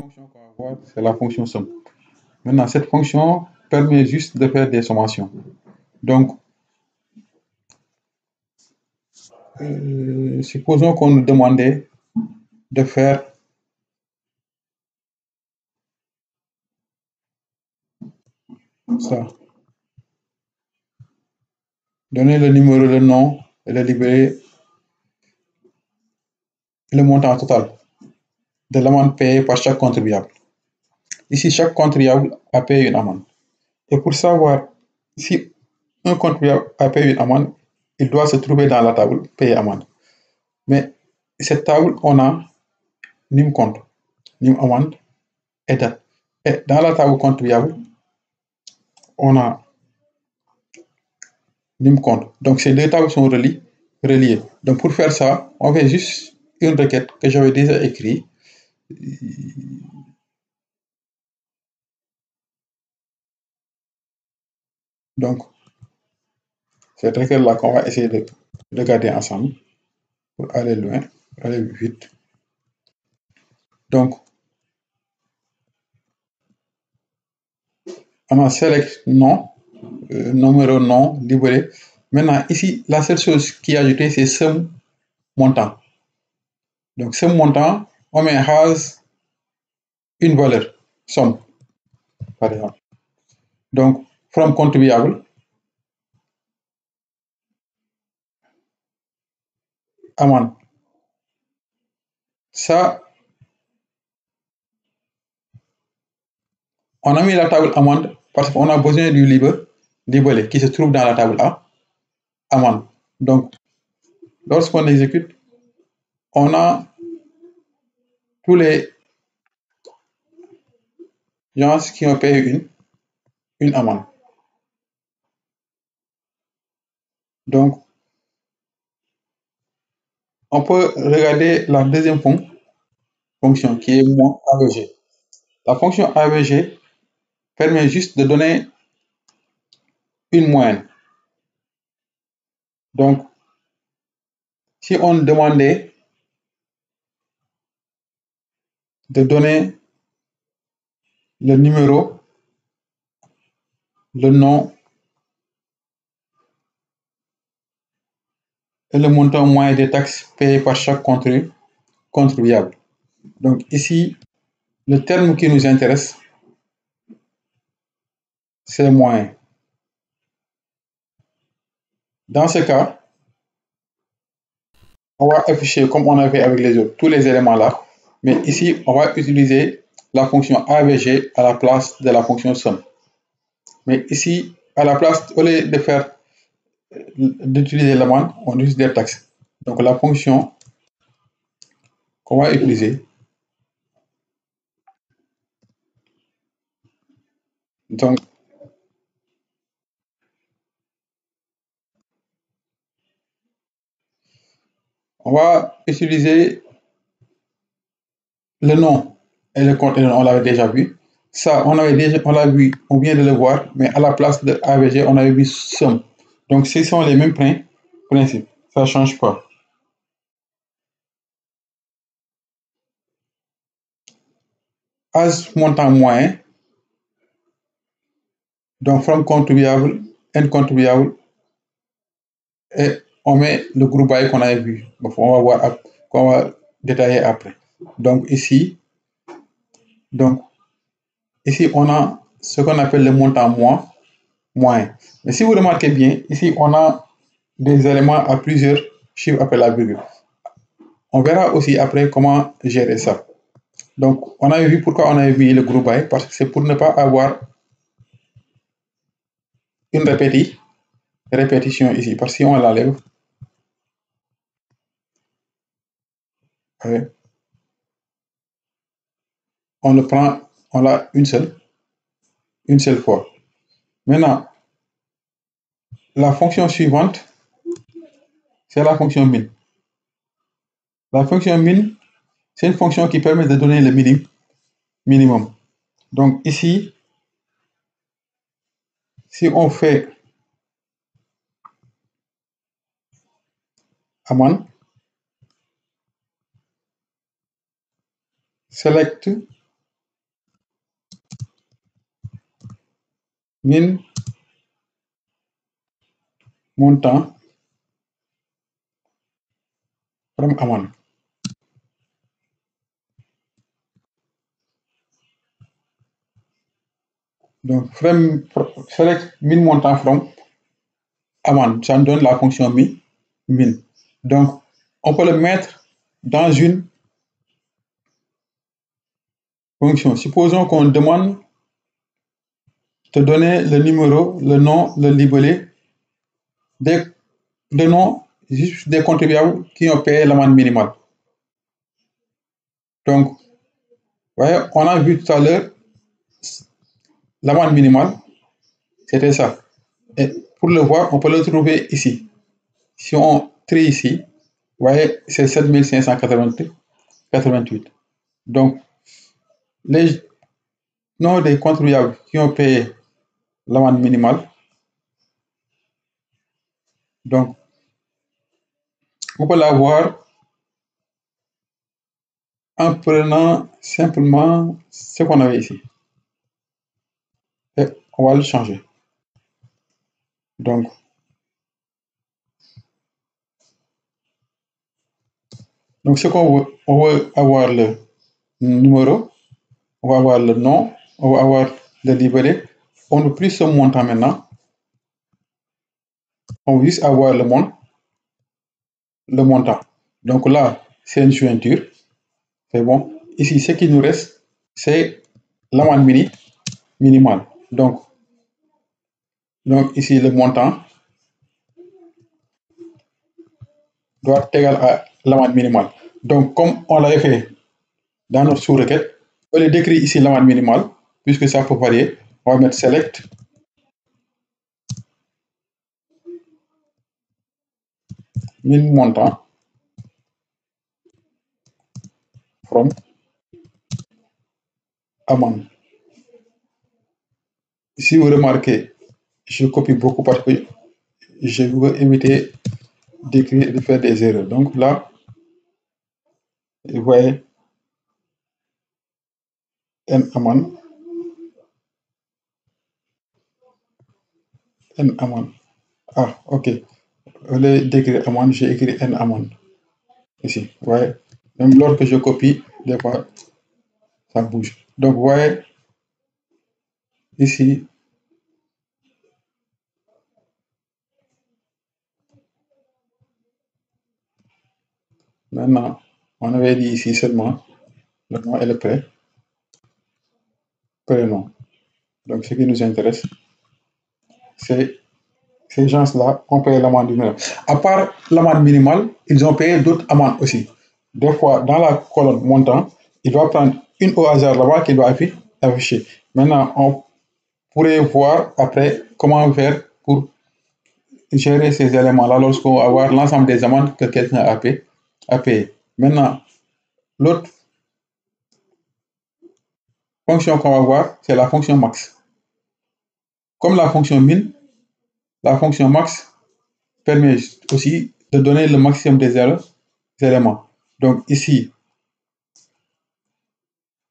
fonction qu'on va voir, c'est la fonction somme. Maintenant, cette fonction permet juste de faire des sommations. Donc, supposons qu'on nous demandait de faire ça. Donner le numéro, le nom et le livret, le montant total de l'amende payée par chaque contribuable. Ici, chaque contribuable a payé une amende. Et pour savoir si un contribuable a payé une amende, il doit se trouver dans la table payer amende. Mais cette table, on a NIM compte, NIM amende et date. Et dans la table contribuable, on a NIM compte. Donc ces deux tables sont reliées. Donc pour faire ça, on fait juste une requête que j'avais déjà écrite. Donc, cette requête-là qu'on va essayer de regarder ensemble pour aller loin, aller vite. Donc, on a select nom, numéro nom, libellé. Maintenant, ici, la seule chose qui est ajoutée, c'est somme montant. Donc, somme montant, on met has une valeur, somme, par exemple. Donc, from contribuable, amende. Ça, on a mis la table amende parce qu'on a besoin du libellé qui se trouve dans la table A, amende. Donc, lorsqu'on exécute, on a tous les gens qui ont payé une amende. Donc, on peut regarder la deuxième fonction qui est moins AVG. La fonction AVG permet juste de donner une moyenne. Donc, si on demandait de donner le numéro, le nom et le montant moyen des taxes payées par chaque contribuable. Donc ici, le terme qui nous intéresse, c'est moyen. Dans ce cas, on va afficher comme on a fait avec les autres, tous les éléments là. Mais ici, on va utiliser la fonction AVG à la place de la fonction somme. Mais ici, à la place, au lieu d'utiliser l'amende, on utilise des taxes. Donc la fonction qu'on va utiliser, donc on va utiliser le nom et le compte, on l'avait déjà vu. Ça, on l'a vu, on vient de le voir, mais à la place de AVG, on avait vu somme. Donc, ce sont les mêmes principes. Ça ne change pas. As montant moyen, donc from contribuable, end contribuable, et on met le groupe by qu'on avait vu. Donc, on va voir, qu'on va détailler après. Donc, ici, on a ce qu'on appelle le montant moyen. Mais si vous remarquez bien, ici, on a des éléments à plusieurs chiffres après la virgule. On verra aussi après comment gérer ça. Donc, on avait vu pourquoi on avait mis le groupe by, parce que c'est pour ne pas avoir une répétition ici. Parce que si on l'enlève, on le prend, on l'a une seule fois. Maintenant, la fonction suivante, c'est la fonction min. La fonction min, c'est une fonction qui permet de donner le minimum. Donc ici, si on fait amende, select min montant from amount. Donc, select min montant from amount, ça nous donne la fonction min. Donc, on peut le mettre dans une fonction. Supposons qu'on demande de donner le numéro, le nom, le libellé des noms juste des contribuables qui ont payé l'amende minimale. Donc, voyez, on a vu tout à l'heure l'amende minimale, c'était ça. Et pour le voir, on peut le trouver ici. Si on trie ici, vous voyez, c'est 7588. Donc, les noms des contribuables qui ont payé l'amende minimale, donc, on peut l'avoir en prenant simplement ce qu'on avait ici. Et on va le changer. Donc, ce qu'on veut, on veut avoir le numéro, on va avoir le nom, on va avoir le libellé. On ne plus ce montant maintenant. On veut juste avoir le montant. Donc là, c'est une jointure. C'est bon. Ici, ce qui nous reste, c'est l'amende minimale. Donc, ici, le montant doit être égal à l'amende minimale. Donc, comme on l'avait fait dans notre sous-requête, on les décrit ici l'amende minimale, puisque ça peut varier. On va mettre select min montant from amende. Si vous remarquez, je copie beaucoup parce que je veux éviter de faire des erreurs. Donc là, vous voyez, n amende. Ah, ok. Au lieu d'écrire amende, j'ai écrit n amende. Ici, vous voyez. Même lorsque je copie, des fois, ça bouge. Donc, vous voyez, ici, maintenant, on avait dit ici seulement le nom et le prénom. Donc, ce qui nous intéresse, c'est ces gens-là ont payé l'amende minimale. À part l'amende minimale, ils ont payé d'autres amendes aussi. Des fois, dans la colonne montant, il doit prendre une au hasard là-bas qu'il doit afficher. Maintenant, on pourrait voir après comment faire pour gérer ces éléments-là lorsqu'on va avoir l'ensemble des amendes que quelqu'un a payé. Maintenant, l'autre fonction qu'on va voir, c'est la fonction max. Comme la fonction min, la fonction max permet aussi de donner le maximum des éléments. Donc ici,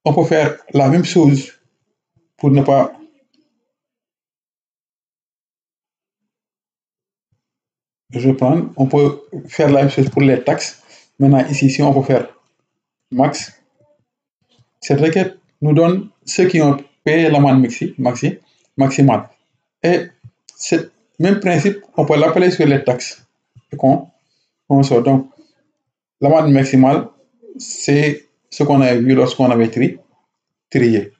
on peut faire la même chose pour ne pas reprendre. On peut faire la même chose pour les taxes. Maintenant, ici, si on peut faire max, cette requête nous donne ceux qui ont payé l'amende maximale. Et ce même principe, on peut l'appeler sur les taxes. Donc, l'amende maximale, c'est ce qu'on avait vu lorsqu'on avait trié.